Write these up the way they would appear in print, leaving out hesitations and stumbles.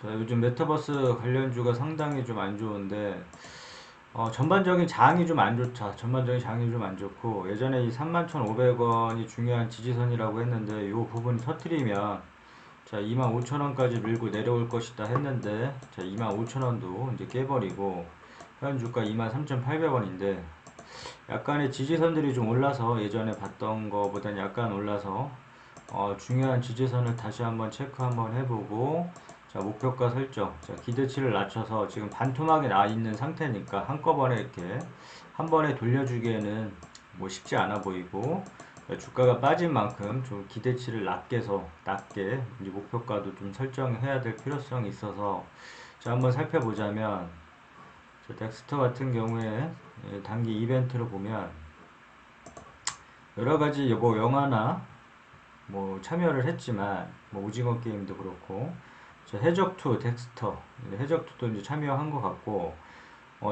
자, 요즘 메타버스 관련주가 상당히 좀 안 좋은데, 전반적인 장이 좀 안 좋다. 전반적인 장이 좀 안 좋고, 예전에 이 31,500원이 중요한 지지선이라고 했는데, 요 부분 터트리면, 자, 25,000원까지 밀고 내려올 것이다 했는데, 자, 25,000원도 이제 깨버리고, 현 주가 23,800원인데, 약간의 지지선들이 좀 올라서, 예전에 봤던 거보단 약간 올라서, 중요한 지지선을 다시 한번 체크 한번 해보고, 자, 목표가 설정. 자, 기대치를 낮춰서 지금 반토막이 나 있는 상태니까 한꺼번에 이렇게 한 번에 돌려주기에는 뭐 쉽지 않아 보이고, 주가가 빠진 만큼 좀 기대치를 낮게 이제 목표가도 좀 설정해야 될 필요성이 있어서, 자, 한번 살펴보자면, 저 덱스터 같은 경우에 단기 이벤트를 보면 여러 가지 뭐 영화나 뭐 참여를 했지만 뭐 오징어 게임도 그렇고 해적2 덱스터 해적2도 이제 참여한 것 같고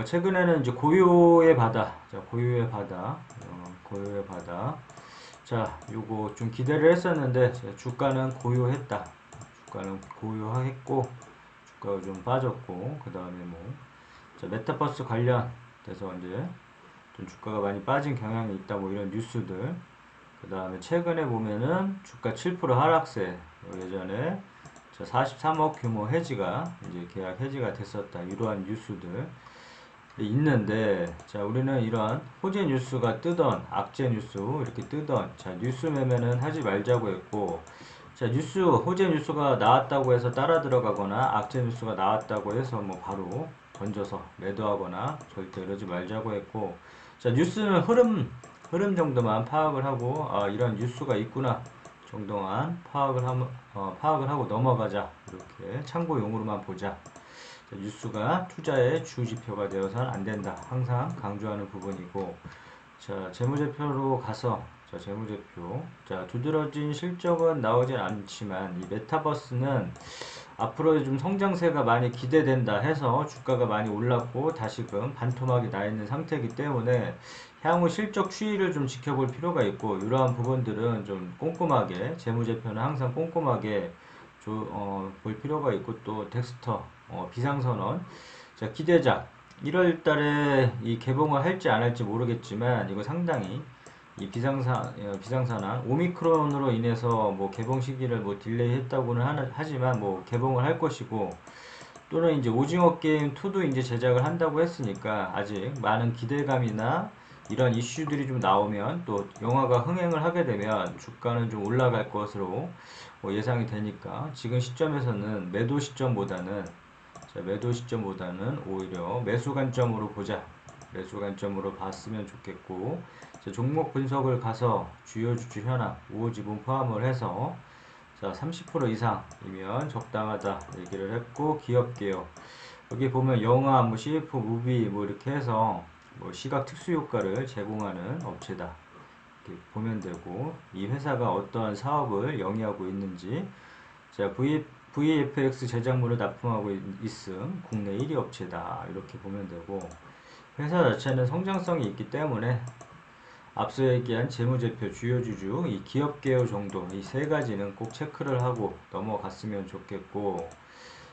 최근에는 이제 고요의 바다 자 고요의 바다 고요의 바다 자 요거 좀 기대를 했었는데 주가는 고요했다 주가는 고요했고 주가가 좀 빠졌고 그 다음에 뭐 자, 메타버스 관련돼서 이제 좀 주가가 많이 빠진 경향이 있다 뭐 이런 뉴스들 그 다음에 최근에 보면은 주가 7% 하락세 예전에 43억 규모 해지가 이제 계약 해지가 됐었다 이러한 뉴스들 있는데 자 우리는 이러한 호재 뉴스가 뜨던 악재 뉴스 이렇게 뜨던 자 뉴스 매매는 하지 말자고 했고 자 뉴스 호재 뉴스가 나왔다고 해서 따라 들어가거나 악재 뉴스가 나왔다고 해서 뭐 바로 던져서 매도하거나 절대 이러지 말자고 했고 자 뉴스는 흐름 정도만 파악을 하고 이런 뉴스가 있구나 정도만 파악을 하고 넘어가자 이렇게 참고용으로만 보자 자, 뉴스가 투자의 주 지표가 되어서는 안 된다 항상 강조하는 부분이고 자 재무제표로 가서 자 재무제표 자 두드러진 실적은 나오진 않지만 이 메타버스는 앞으로 좀 성장세가 많이 기대된다 해서 주가가 많이 올랐고 다시금 반토막이 나 있는 상태이기 때문에 향후 실적 추이를 좀 지켜볼 필요가 있고 이러한 부분들은 좀 꼼꼼하게 재무제표는 항상 꼼꼼하게 볼 필요가 있고 또 덱스터 비상선언 자 기대작 1월 달에 이 개봉을 할지 안 할지 모르겠지만 이거 상당히 이 비상사나 오미크론으로 인해서 뭐 개봉 시기를 뭐 딜레이 했다고는 하지만 뭐 개봉을 할 것이고 또는 이제 오징어 게임 2도 이제 제작을 한다고 했으니까 아직 많은 기대감이나 이런 이슈들이 좀 나오면 또 영화가 흥행을 하게 되면 주가는 좀 올라갈 것으로 예상이 되니까 지금 시점에서는 매도 시점보다는 오히려 매수 관점으로 보자. 매수 관점으로 봤으면 좋겠고 종목 분석을 가서 주요 주주 현황, 우호지분 포함을 해서 자, 30% 이상이면 적당하다 얘기를 했고 기업 개요. 여기 보면 영화, 뭐 CF, 무비 뭐 이렇게 해서 뭐 시각 특수 효과를 제공하는 업체다. 이렇게 보면 되고 이 회사가 어떠한 사업을 영위하고 있는지 자, VFX 제작물을 납품하고 있음 국내 1위 업체다. 이렇게 보면 되고 회사 자체는 성장성이 있기 때문에 앞서 얘기한 재무제표, 주요주주, 이 기업개요 정도 이 세 가지는 꼭 체크를 하고 넘어갔으면 좋겠고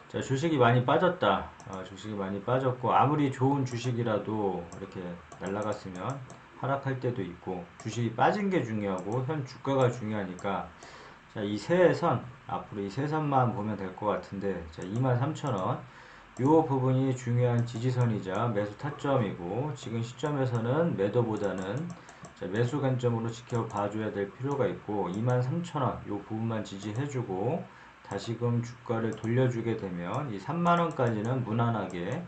자 주식이 많이 빠졌다. 주식이 많이 빠졌고 아무리 좋은 주식이라도 이렇게 날라갔으면 하락할 때도 있고 주식이 빠진 게 중요하고 현 주가가 중요하니까 자 이 세 선 앞으로 이 세 선만 보면 될 것 같은데 자 23,000원 요 부분이 중요한 지지선이자 매수 타점이고 지금 시점에서는 매도보다는 매수 관점으로 지켜봐줘야 될 필요가 있고 23,000원 요 부분만 지지해주고 다시금 주가를 돌려주게 되면 이 3만원까지는 무난하게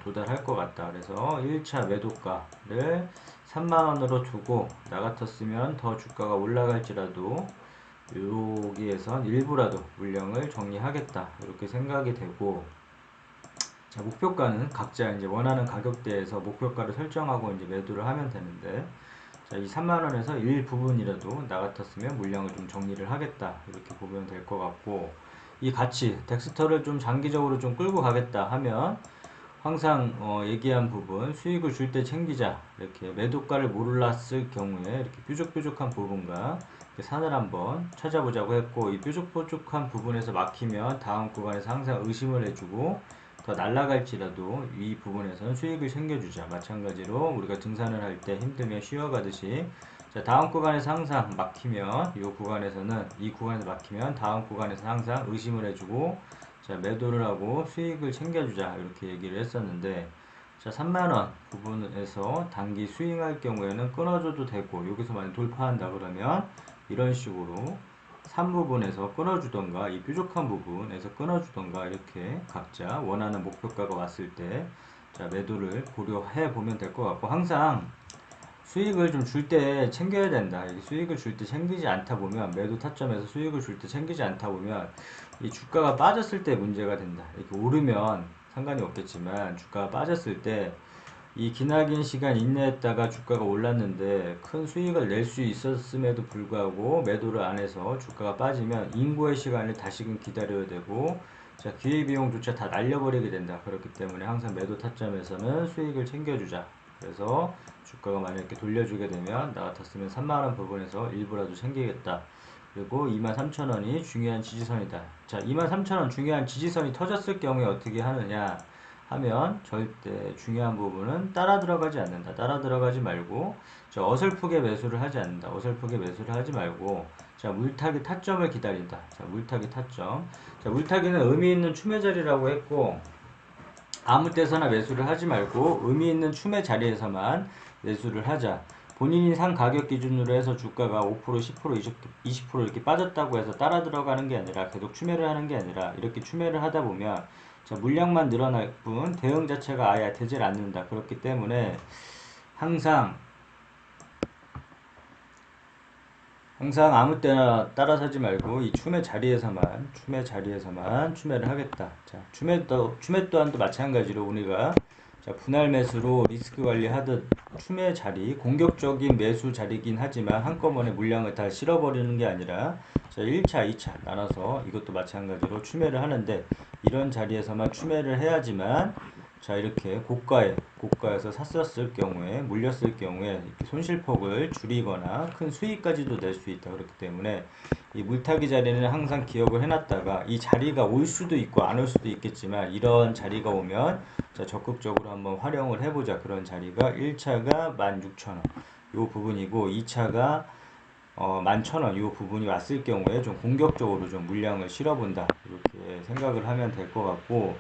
도달할 것 같다. 그래서 1차 매도가를 3만원으로 두고 나 같았으면 더 주가가 올라갈지라도 여기에선 일부라도 물량을 정리하겠다. 이렇게 생각이 되고 자, 목표가는 각자 이제 원하는 가격대에서 목표가를 설정하고 이제 매도를 하면 되는데 자, 이 3만원에서 일부분이라도 나 같았으면 물량을 좀 정리를 하겠다. 이렇게 보면 될 것 같고 이 가치, 덱스터를 좀 장기적으로 좀 끌고 가겠다 하면 항상 얘기한 부분 수익을 줄 때 챙기자 이렇게 매도가를 몰랐을 경우에 이렇게 뾰족뾰족한 부분과 산을 한번 찾아보자고 했고 이 뾰족뾰족한 부분에서 막히면 다음 구간에서 항상 의심을 해주고 더 날아갈지라도 이 부분에서는 수익을 챙겨주자. 마찬가지로 우리가 등산을 할 때 힘들면 쉬어가듯이 자, 다음 구간에서 항상 막히면 이 구간에서 막히면 다음 구간에서 항상 의심을 해주고 자, 매도를 하고 수익을 챙겨주자 이렇게 얘기를 했었는데 자, 3만원 부분에서 단기 스윙할 경우에는 끊어줘도 되고 여기서 만약 돌파한다 그러면 이런 식으로 3부분에서 끊어주던가 이 뾰족한 부분에서 끊어주던가 이렇게 각자 원하는 목표가가 왔을 때 자, 매도를 고려해 보면 될 것 같고 항상 수익을 좀 줄 때 챙겨야 된다. 수익을 줄 때 챙기지 않다 보면 매도 타점에서 수익을 줄 때 챙기지 않다 보면 이 주가가 빠졌을 때 문제가 된다. 이렇게 오르면 상관이 없겠지만 주가가 빠졌을 때 이 기나긴 시간 인내했다가 주가가 올랐는데 큰 수익을 낼 수 있었음에도 불구하고 매도를 안 해서 주가가 빠지면 인고의 시간을 다시금 기다려야 되고 자, 기회비용조차 다 날려버리게 된다. 그렇기 때문에 항상 매도 타점에서는 수익을 챙겨주자. 그래서 주가가 만약 이렇게 돌려주게 되면 나 같았으면 3만원 부분에서 일부라도 챙기겠다. 그리고 23,000원이 중요한 지지선이다. 자, 23,000원 중요한 지지선이 터졌을 경우에 어떻게 하느냐 하면 절대 중요한 부분은 따라 들어가지 않는다. 따라 들어가지 말고 자, 어설프게 매수를 하지 않는다. 어설프게 매수를 하지 말고 자, 물타기 타점을 기다린다. 자, 물타기 타점. 자, 물타기는 의미 있는 추매 자리라고 했고 아무 때서나 매수를 하지 말고 의미 있는 추매 자리에서만 매수를 하자. 본인이 산 가격 기준으로 해서 주가가 5%, 10%, 20% 이렇게 빠졌다고 해서 따라 들어가는 게 아니라 계속 추매를 하는 게 아니라 이렇게 추매를 하다 보면 자, 물량만 늘어날 뿐 대응 자체가 아예 되질 않는다. 그렇기 때문에 항상 아무 때나 따라 사지 말고 이 추매 자리에서만 추매를 하겠다. 자, 추매 또한 또 마찬가지로 우리가 자, 분할 매수로 리스크 관리하듯 추매 자리, 공격적인 매수 자리긴 하지만 한꺼번에 물량을 다 실어버리는 게 아니라 자, 1차, 2차 나눠서 이것도 마찬가지로 추매를 하는데 이런 자리에서만 추매를 해야지만 자, 이렇게 고가에서 샀었을 경우에 물렸을 경우에 손실폭을 줄이거나 큰 수익까지도 낼 수 있다. 그렇기 때문에 이 물타기 자리는 항상 기억을 해놨다가 이 자리가 올 수도 있고 안 올 수도 있겠지만 이런 자리가 오면 자, 적극적으로 한번 활용을 해보자. 그런 자리가 1차가 16,000원 요 부분이고 2차가 11,000원 요 부분이 왔을 경우에 좀 공격적으로 좀 물량을 실어본다. 이렇게 생각을 하면 될 것 같고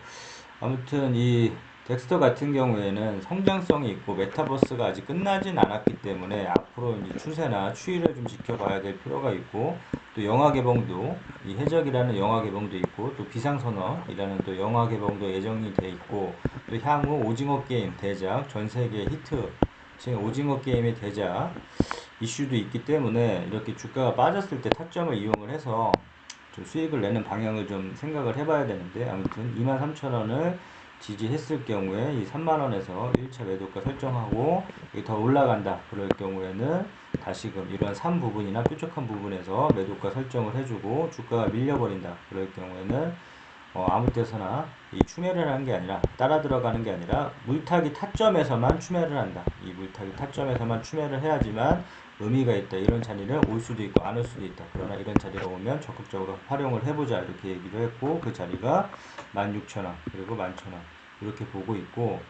아무튼 이 덱스터 같은 경우에는 성장성이 있고 메타버스가 아직 끝나진 않았기 때문에 앞으로 이 추세나 추이를 좀 지켜봐야 될 필요가 있고 또 영화 개봉도 이 해적이라는 영화 개봉도 있고 또 비상선언이라는 또 영화 개봉도 예정이 돼 있고 또 향후 오징어 게임 대작 전 세계 히트 지금 오징어 게임의 대작 이슈도 있기 때문에 이렇게 주가가 빠졌을 때 타점을 이용을 해서 좀 수익을 내는 방향을 좀 생각을 해봐야 되는데 아무튼 23,000원을 지지했을 경우에 이 3만원에서 1차 매도가 설정하고 더 올라간다 그럴 경우에는 다시금 이런 3 부분이나 뾰족한 부분에서 매도가 설정을 해주고 주가가 밀려버린다 그럴 경우에는 아무 때서나 이 추매를 하는 게 아니라 따라 들어가는 게 아니라 물타기 타점에서만 추매를 한다. 이 물타기 타점에서만 추매를 해야지만 의미가 있다. 이런 자리는 올 수도 있고 안 올 수도 있다. 그러나 이런 자리가 오면 적극적으로 활용을 해보자 이렇게 얘기를 했고 그 자리가 16,000원 그리고 11,000원 이렇게 보고 있고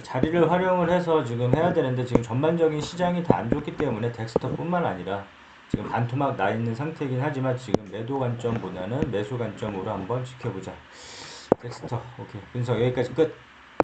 자리를 활용을 해서 지금 해야 되는데 지금 전반적인 시장이 다 안 좋기 때문에 덱스터뿐만 아니라 지금 반토막 나 있는 상태이긴 하지만 지금 매도 관점보다는 매수 관점으로 한번 지켜보자. 덱스터 오케이 분석 여기까지 끝.